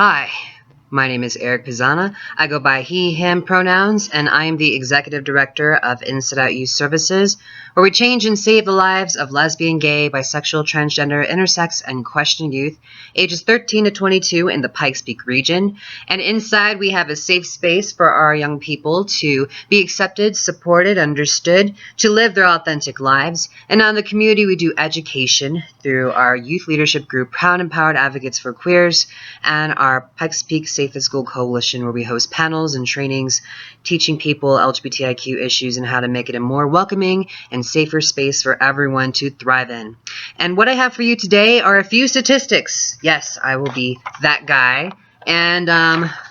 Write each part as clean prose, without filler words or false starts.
Hi, my name is Eric Pizzana. I go by he, him pronouns, and I am the Executive Director of IOYS Services, where we change and save the lives of lesbian, gay, bisexual, transgender, intersex, and questioning youth, ages 13 to 22 in the Pikes Peak region. And inside, we have a safe space for our young people to be accepted, supported, understood, to live their authentic lives. And on the community, we do education through our youth leadership group, Proud Empowered Advocates for Queers, and our Pikes Peak Safe at School Coalition, where we host panels and trainings teaching people LGBTIQ issues and how to make it a more welcoming and safer space for everyone to thrive in. And what I have for you today are a few statistics. Yes, I will be that guy. And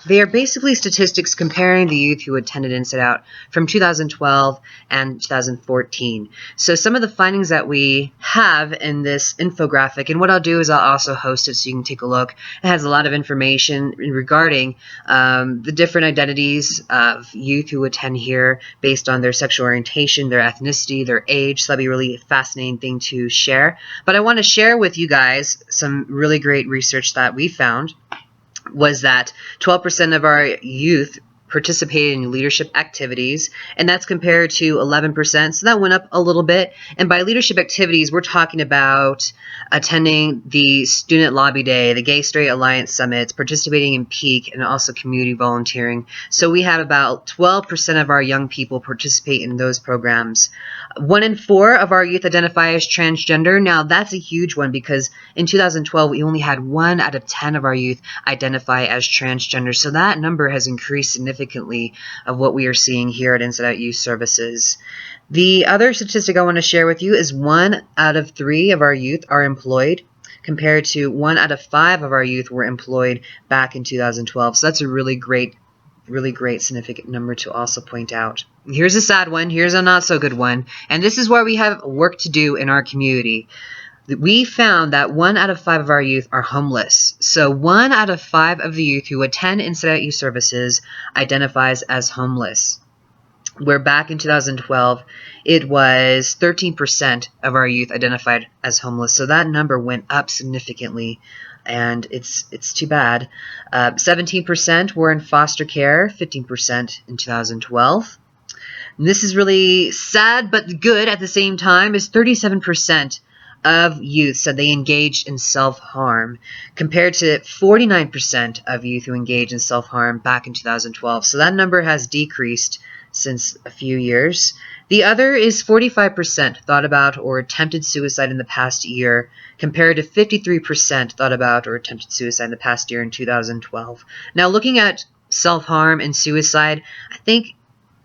they are basically statistics comparing the youth who attended Inside Out from 2012 and 2014. So some of the findings that we have in this infographic, and what I'll do is I'll also host it so you can take a look. It has a lot of information regarding the different identities of youth who attend here based on their sexual orientation, their ethnicity, their age. So that'll be a really fascinating thing to share. But I want to share with you guys some really great research that we found. Was that 12% of our youth participated in leadership activities, and that's compared to 11%, so that went up a little bit. And by leadership activities, we're talking about attending the Student Lobby Day, the Gay Straight Alliance Summits, participating in PEAK, and also community volunteering. So we have about 12% of our young people participate in those programs. 1 in 4 of our youth identify as transgender. Now, that's a huge one because in 2012, we only had 1 out of 10 of our youth identify as transgender. So that number has increased significantly of what we are seeing here at Inside Out Youth Services. The other statistic I want to share with you is 1 out of 3 of our youth are employed, compared to 1 out of 5 of our youth were employed back in 2012. So that's a really great significant number to also point out. Here's a sad one. Here's a not so good one. And this is where we have work to do in our community. We found that 1 out of 5 of our youth are homeless. So 1 out of 5 of the youth who attend Inside Out Youth Services identifies as homeless. Where back in 2012, it was 13% of our youth identified as homeless. So that number went up significantly. And it's too bad. 17% were in foster care, 15% in 2012. And this is really sad but good at the same time, is 37% of youth said they engaged in self-harm, compared to 49% of youth who engaged in self-harm back in 2012. So that number has decreased since a few years. The other is 45% thought about or attempted suicide in the past year, compared to 53% thought about or attempted suicide in the past year in 2012. Now, looking at self-harm and suicide, I think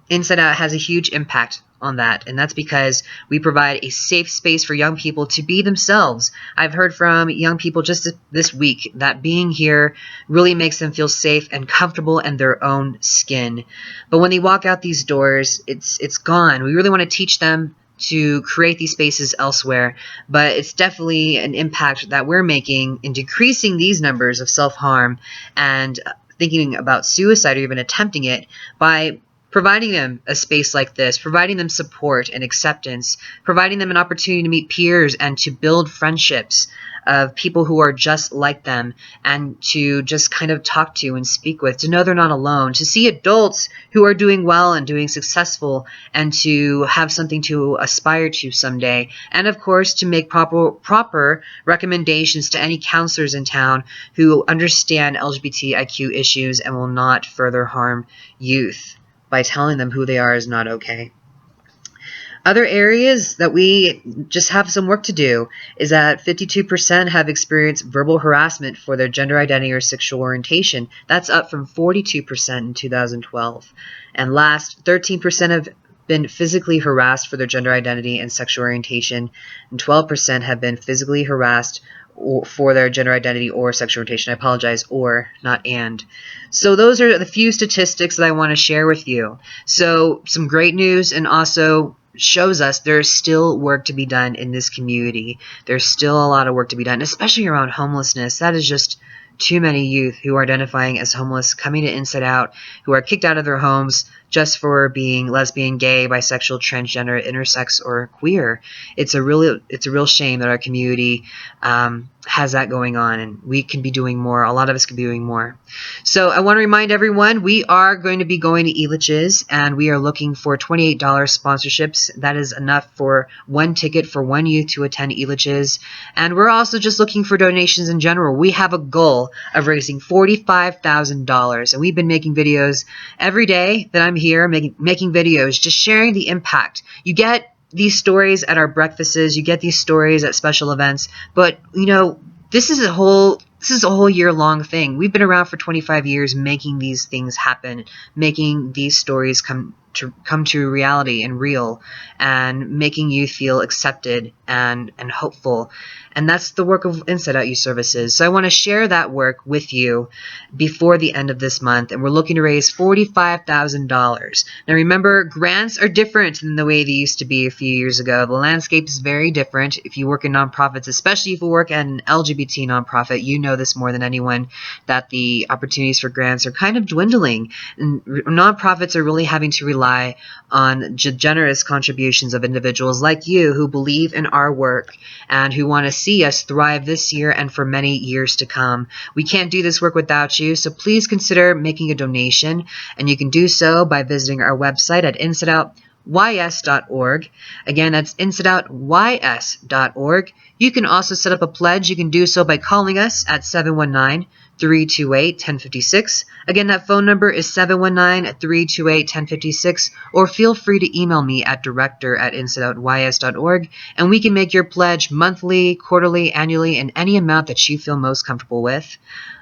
Inside Out has a huge impact on that, and that's because we provide a safe space for young people to be themselves. I've heard from young people just this week that being here really makes them feel safe and comfortable in their own skin. But when they walk out these doors, it's gone. We really want to teach them to create these spaces elsewhere, but it's definitely an impact that we're making in decreasing these numbers of self-harm and thinking about suicide or even attempting it by providing them a space like this, providing them support and acceptance, providing them an opportunity to meet peers and to build friendships of people who are just like them and to just kind of talk to and speak with, to know they're not alone, to see adults who are doing well and doing successful and to have something to aspire to someday. And of course, to make proper recommendations to any counselors in town who understand LGBTIQ issues and will not further harm youth by telling them who they are is not okay. Other areas that we just have some work to do is that 52% have experienced verbal harassment for their gender identity or sexual orientation. That's up from 42% in 2012. And last, 13% have been physically harassed for their gender identity and sexual orientation, and 12% have been physically harassed for their gender identity or sexual orientation. I apologize, or, not and. So those are the few statistics that I want to share with you. So some great news, and also shows us there's still work to be done in this community. There's still a lot of work to be done, especially around homelessness. That is just too many youth who are identifying as homeless coming to Inside Out, who are kicked out of their homes just for being lesbian, gay, bisexual, transgender, intersex, or queer. It's a real shame that our community has that going on, and we can be doing more. A lot of us can be doing more. So I want to remind everyone, we are going to be going to Elitch's, and we are looking for $28 sponsorships. That is enough for one ticket for one youth to attend Elitch's. And we're also just looking for donations in general. We have a goal of raising $45,000, and we've been making videos every day that I'm here, making videos, just sharing the impact. You get these stories at our breakfasts, you get these stories at special events, but you know, this is a whole year-long thing. We've been around for 25 years making these things happen, making these stories come to reality and real, and making you feel accepted and hopeful. And that's the work of Inside Out Youth Services. So I want to share that work with you before the end of this month, and we're looking to raise $45,000. Now remember, grants are different than the way they used to be a few years ago. The landscape is very different. If you work in nonprofits, especially if you work at an LGBT nonprofit, you know this more than anyone, that the opportunities for grants are kind of dwindling. And nonprofits are really having to rely on generous contributions of individuals like you who believe in our work and who want to see us thrive this year and for many years to come. We can't do this work without you, so please consider making a donation, and you can do so by visiting our website at InsideOutYS.org. Again, that's InsideOutYS.org. You can also set up a pledge. You can do so by calling us at 719-328-1056. Again, that phone number is 719-328-1056, or feel free to email me at director@InsideOutYS.org, and we can make your pledge monthly, quarterly, annually, and any amount that you feel most comfortable with.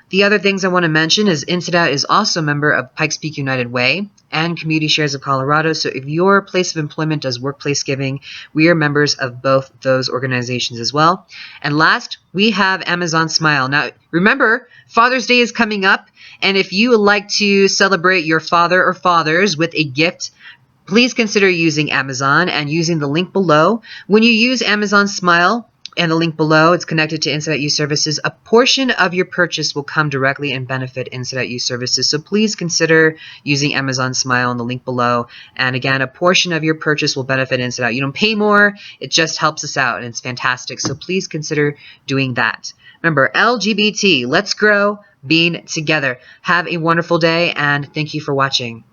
The other things I want to mention is Inside Out is also a member of Pikes Peak United Way and Community Shares of Colorado. So if your place of employment does workplace giving, we are members of both those organizations as well. And last, we have Amazon Smile. Now, remember, Father's Day is coming up, and if you would like to celebrate your father or fathers with a gift, please consider using Amazon and using the link below. When you use Amazon Smile, and the link below, it's connected to Inside Out Youth Services, a portion of your purchase will come directly and benefit Inside Out Youth Services. So please consider using Amazon Smile and the link below. And again, a portion of your purchase will benefit Inside Out. You don't pay more, it just helps us out, and it's fantastic. So please consider doing that. Remember, LGBT, let's grow being together. Have a wonderful day, and thank you for watching.